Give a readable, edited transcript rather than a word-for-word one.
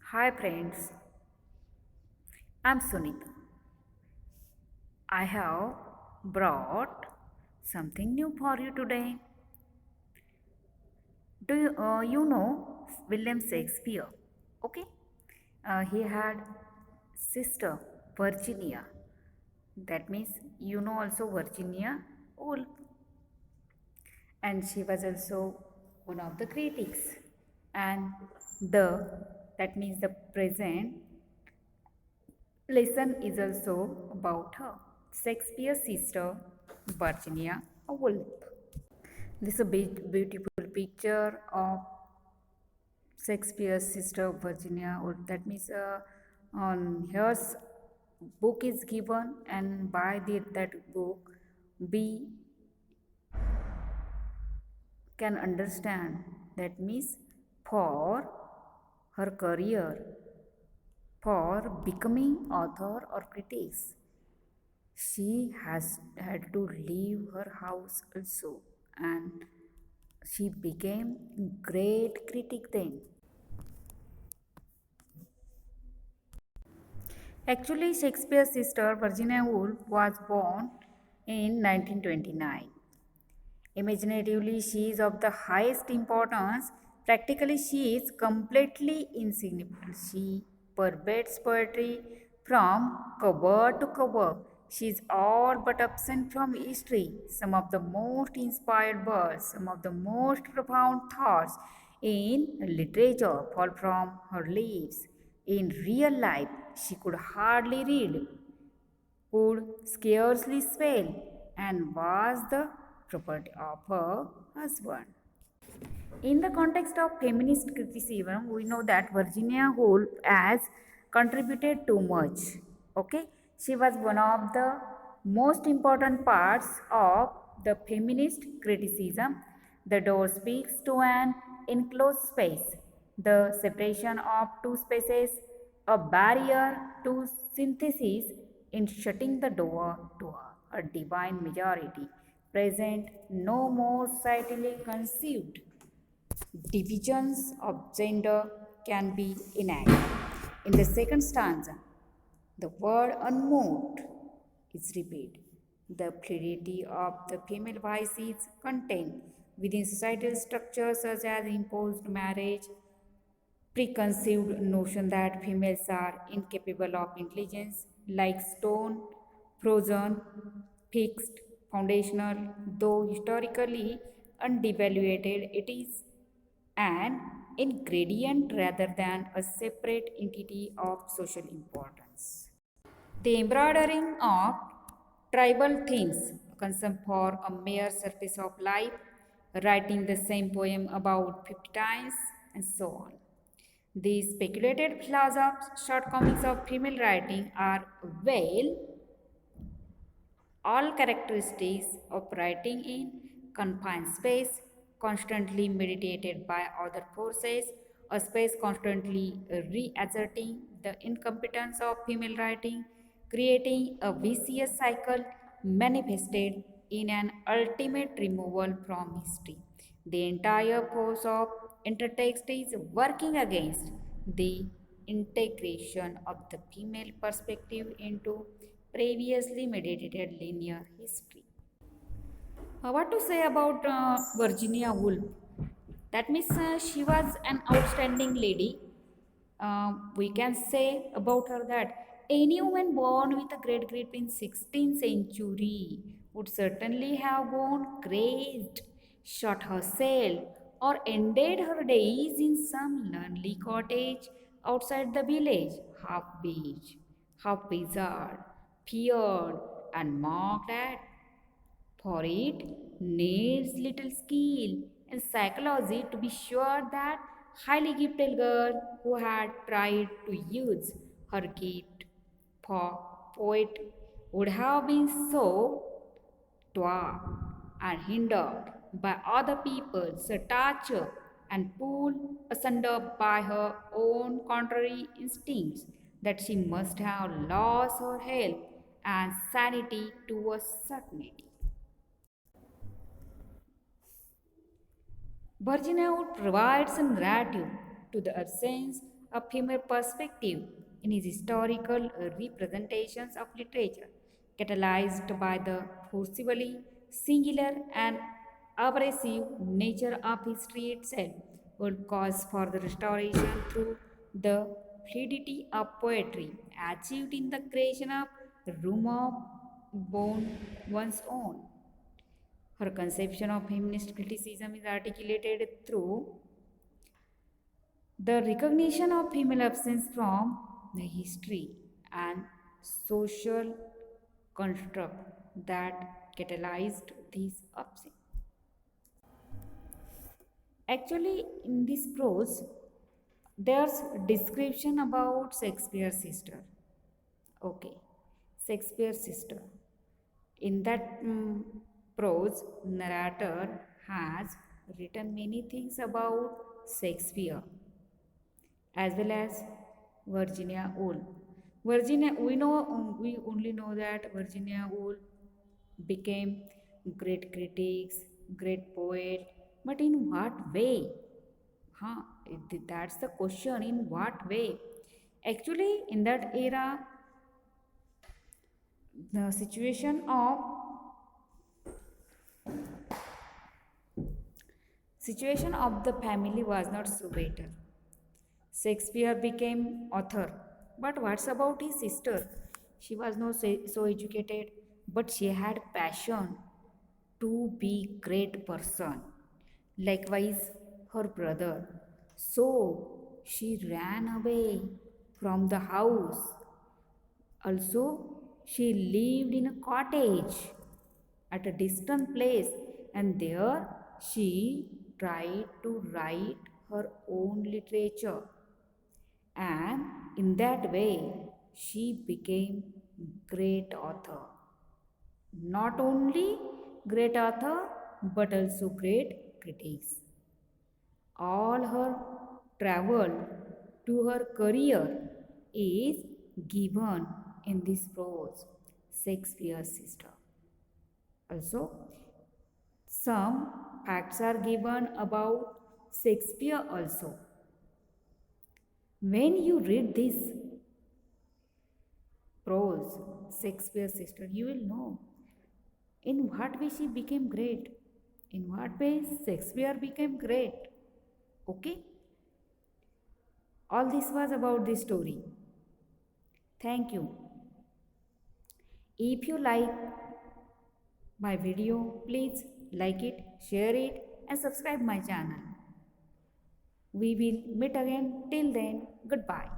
Hi friends, I'm Sunita. I have brought something new for you today. Do you know William Shakespeare? Okay, he had sister Virginia. That means you know also Virginia Woolf, and she was also one of the critics. And the that means the present lesson is also about her, Shakespeare's sister, Virginia Woolf. This is a beautiful picture of Shakespeare's sister, Virginia Woolf. That means on here's book is given, and by that book, we can understand. That means for her career, for becoming author or critics, she has had to leave her house also, and she became great critic then. Actually, Shakespeare's sister Virginia Woolf was born in 1929. Imaginatively, she is of the highest importance. Practically, she is completely insignificant. She pervades poetry from cover to cover. She is all but absent from history. Some of the most inspired words, some of the most profound thoughts in literature fall from her lips. In real life, she could hardly read, could scarcely spell, and was the property of her husband. In the context of feminist criticism, we know that Virginia Woolf has contributed too much. Okay, she was one of the most important parts of the feminist criticism. The door speaks to an enclosed space, the separation of two spaces, a barrier to synthesis in shutting the door to a divine majority, present no more societally conceived divisions of gender can be enacted. In the second stanza, the word unmoved is repeated. The fluidity of the female voice is contained within societal structures such as imposed marriage, preconceived notion that females are incapable of intelligence, like stone, frozen, fixed, foundational, though historically undevaluated, it is an ingredient rather than a separate entity of social importance. The embroidering of tribal themes, concern for a mere surface of life, writing the same poem about 50 times, and so on. The speculated flaws of shortcomings of female writing are well all characteristics of writing in confined space, constantly meditated by other forces, a space constantly reasserting the incompetence of female writing, creating a vicious cycle manifested in an ultimate removal from history. The entire force of intertext is working against the integration of the female perspective into previously meditated linear history. What to say about Virginia Woolf? That means she was an outstanding lady. We can say about her that any woman born with a great grief in 16th century would certainly have gone crazed, shot herself, or ended her days in some lonely cottage outside the village, half beach, half wizard, feared and mocked at. For it needs little skill and psychology to be sure that highly gifted girl who had tried to use her gift for poet would have been so thwarted and hindered by other people's stature and pulled asunder by her own contrary instincts that she must have lost her health and sanity to a certainty. Virginia would provide some narrative to the essence a female perspective in his historical representations of literature, catalyzed by the forcibly singular and abrasive nature of history itself, would cause for the restoration through the fluidity of poetry achieved in the creation of room of bone one's own. Her conception of feminist criticism is articulated through the recognition of female absence from the history and social construct that catalyzed this absence. Actually, in this prose, there's description about Shakespeare's sister. Okay, Shakespeare's sister. In that prose, narrator has written many things about Shakespeare as well as Virginia Woolf. We only know that Virginia Woolf became great critics, great poet, but in what way? Huh? That's the question. In what way? Actually, in that era, the situation of the family was not so better. Shakespeare became author. But what's about his sister? She was not so educated, but she had passion to be great person. Likewise, her brother. So she ran away from the house. Also, she lived in a cottage at a distant place, and there she tried to write her own literature, and in that way she became great author. Not only great author but also great critics. All her travel to her career is given in this prose, Shakespeare's sister. Also, some facts are given about Shakespeare also. When you read this prose, Shakespeare's sister, you will know in what way she became great, in what way Shakespeare became great. Okay? All this was about this story. Thank you. If you like my video, please like it, share it, and subscribe my channel. We will meet again. Till then, goodbye.